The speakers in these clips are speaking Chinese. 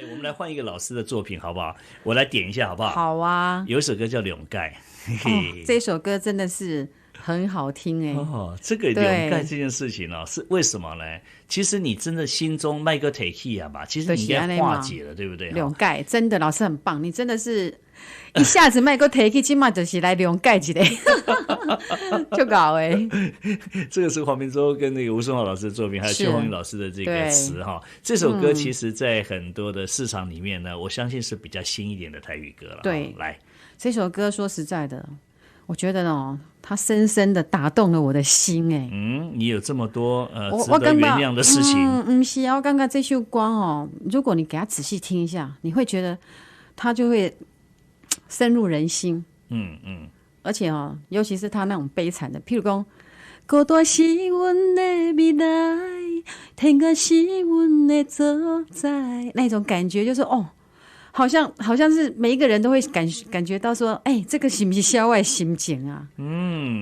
我们来换一个老师的作品好不好？我来点一下好不好？好啊，有一首歌叫《笼盖》，这首歌真的是很好听这个笼盖这件事情是为什么呢？其实你真的心中卖个 take 啊吧，其实你应该化解了，对不对？笼盖真的老师很棒，你真的是一下子卖个 take， 今晚就是来笼盖一个，就搞这个是黄明洲跟那个吴松豪老师的作品，还有邱红英老师的这个词这首歌其实在很多的市场里面呢，我相信是比较新一点的台语歌了。对，来，这首歌说实在的，我觉得它深深的打动了我的心你有这么多值得原谅的事情。不是啊，我刚刚这首歌如果你给它仔细听一下，你会觉得它就会深入人心。而且尤其是他那种悲惨的，譬如说孤单是阮的未来，天涯是阮的所在，那种感觉就是好像是每一个人都会感觉到说，这个是不是消外心情啊？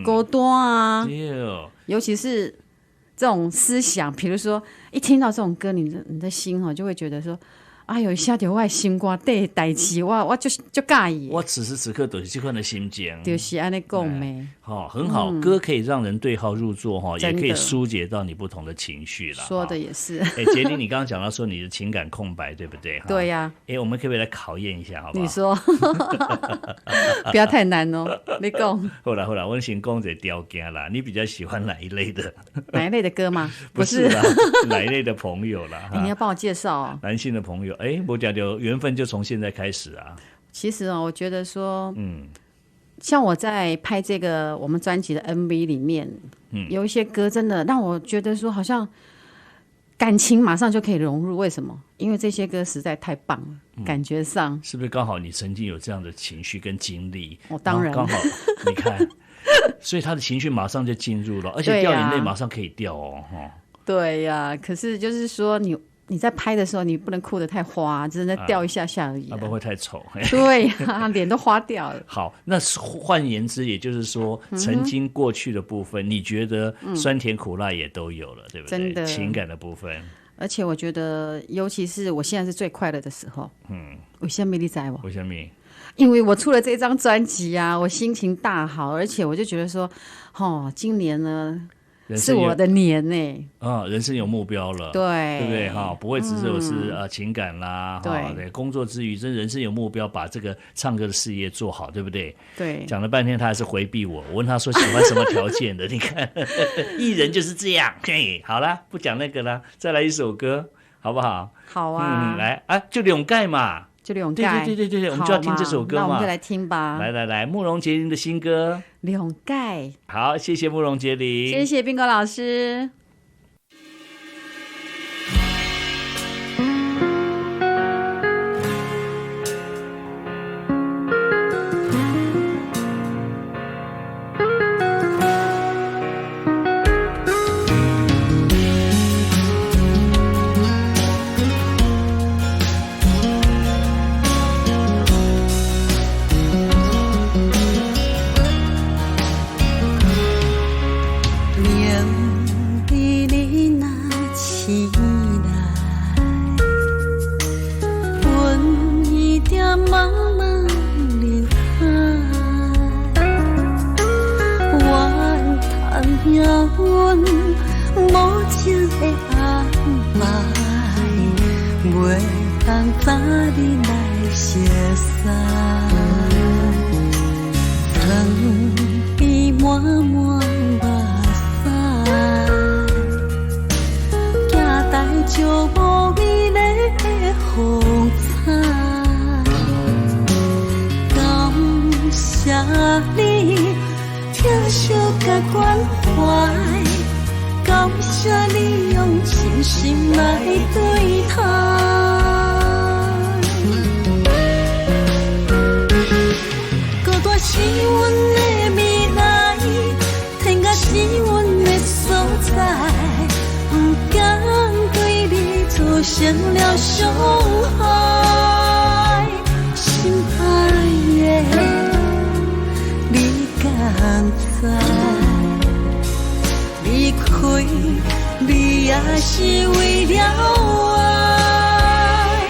孤单啊，尤其是这种思想，比如说一听到这种歌，你的心就会觉得说，哎呦，下到我的心肝底的代志，我就介意。我此时此刻都是这款的心情，就是安尼讲的。很好，歌可以让人对号入座也可以疏解到你不同的情绪啦。说的也是。杰林，你刚刚讲到说你的情感空白，对不对？对呀。我们可不可以来考验一下，好不好？你说，不要太难哦。你讲。后来，我先讲一个条件啦。你比较喜欢哪一类的？哪一类的歌吗？不是啦，哪一类的朋友啦？你要帮我介绍男性的朋友。我讲的缘分就从现在开始啊。其实我觉得说，像我在拍这个我们专辑的 MV 里面，有一些歌真的让我觉得说，好像感情马上就可以融入。为什么？因为这些歌实在太棒了，感觉上是不是刚好你曾经有这样的情绪跟经历？当然刚好你看，所以他的情绪马上就进入了，而且掉眼泪马上可以掉对呀，可是就是说你在拍的时候，你不能哭得太花，只能掉一下下而已，不会太丑。对呀，脸都花掉了。好，那换言之，也就是说，曾经过去的部分，你觉得酸甜苦辣也都有了，对不对？真的，情感的部分。而且我觉得，尤其是我现在是最快乐的时候。为什么你知道吗？为什么？因为我出了这张专辑啊，我心情大好，而且我就觉得说，今年呢。是我的年呢，人生有目标了，对不对？不会只是情感啦，对，工作之余，真人生有目标，把这个唱歌的事业做好，对不对？对，讲了半天，他还是回避我。我问他说喜欢什么条件的？你看，艺人就是这样。好啦，不讲那个啦，再来一首歌，好不好？好啊，来就笼盖嘛。就笼盖，对，我们就要听这首歌嘛。那我们就来听吧。来，慕容杰林的新歌《笼盖》。好，谢谢慕容杰林，谢谢彬哥老师。你也是为了爱，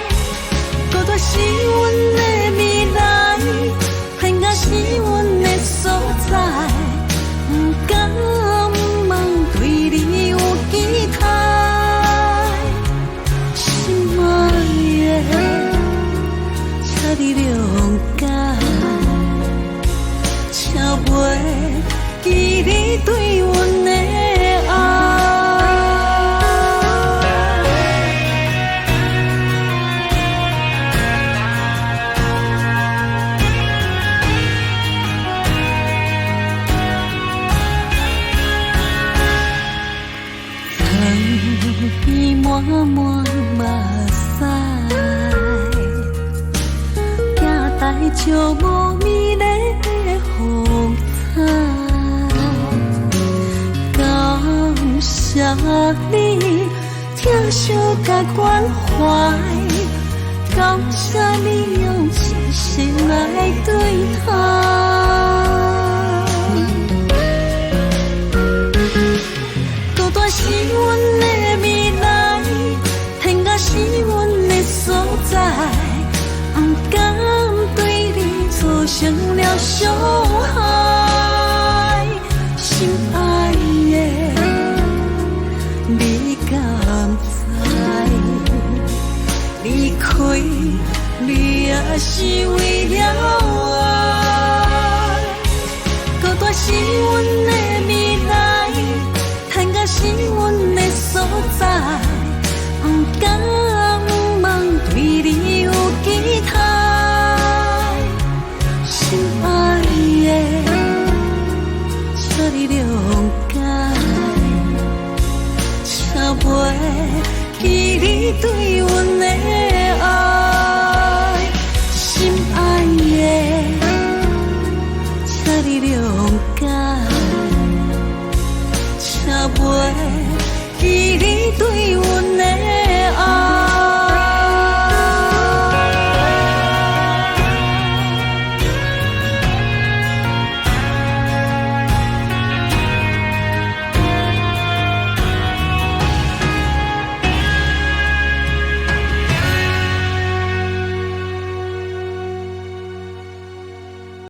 来就无美丽的风采。感谢你疼惜甲关怀，感谢你用真心来对待。孤单是阮的未来，天涯是阮的所在，不敢对你造成了伤害。心爱的，你敢知？离开你也是为了爱。孤单是阮的未来，天涯是阮的所在，不敢不茫对你有期待。心爱的，请你谅解，请袂记你对阮的爱。心爱的，请你谅解，请袂记你对阮的爱。